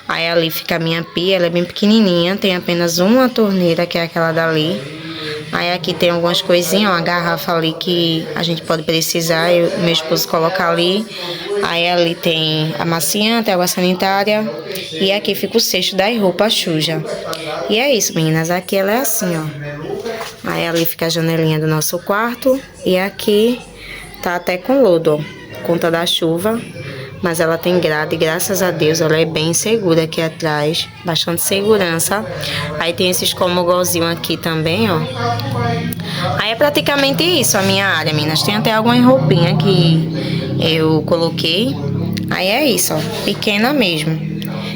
Aí ali fica a minha pia, ela é bem pequenininha, tem apenas uma torneira, que é aquela dali. Aí aqui tem algumas coisinhas, ó, uma garrafa ali que a gente pode precisar, meu esposo coloca ali. Aí ali tem amaciante, água sanitária, e aqui fica o cesto das roupas sujas. E é isso, meninas, aqui ela é assim, ó. Aí ali fica a janelinha do nosso quarto. E aqui tá até com lodo, ó, conta da chuva. Mas ela tem grade, graças a Deus, ela é bem segura aqui atrás. Bastante segurança. Aí tem esses comogozinhos aqui também, ó. Aí é praticamente isso a minha área, meninas. Tem até algumas roupinhas que eu coloquei. Aí é isso, ó, pequena mesmo.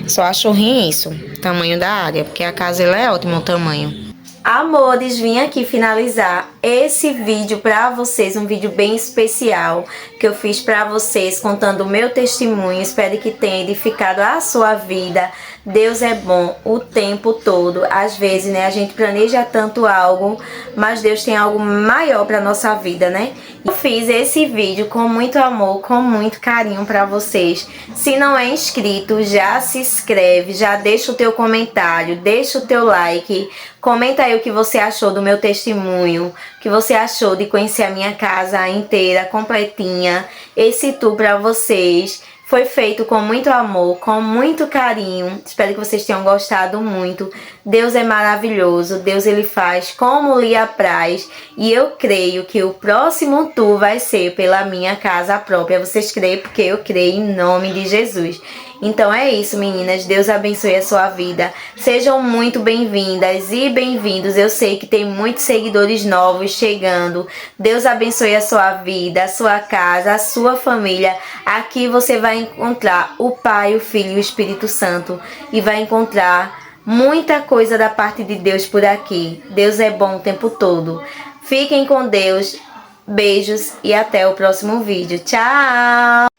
Só acho ruim isso, tamanho da área, porque a casa ela é ótimo o tamanho. Amores, vim aqui finalizar esse vídeo pra vocês, um vídeo bem especial que eu fiz pra vocês, contando o meu testemunho. Espero que tenha edificado a sua vida. Deus é bom o tempo todo. Às vezes, né, a gente planeja tanto algo, mas Deus tem algo maior pra nossa vida, né? Eu fiz esse vídeo com muito amor, com muito carinho pra vocês. Se não é inscrito, já se inscreve, já deixa o teu comentário, deixa o teu like. Comenta aí o que você achou do meu testemunho, o que você achou de conhecer a minha casa inteira, completinha. Esse tour pra vocês foi feito com muito amor, com muito carinho. Espero que vocês tenham gostado muito. Deus é maravilhoso, Deus ele faz como lhe apraz. E eu creio que o próximo tour vai ser pela minha casa própria. Vocês creem? Porque eu creio em nome de Jesus. Então é isso, meninas. Deus abençoe a sua vida. Sejam muito bem-vindas e bem-vindos. Eu sei que tem muitos seguidores novos chegando. Deus abençoe a sua vida, a sua casa, a sua família. Aqui você vai encontrar o Pai, o Filho e o Espírito Santo. E vai encontrar muita coisa da parte de Deus por aqui. Deus é bom o tempo todo. Fiquem com Deus. Beijos e até o próximo vídeo. Tchau!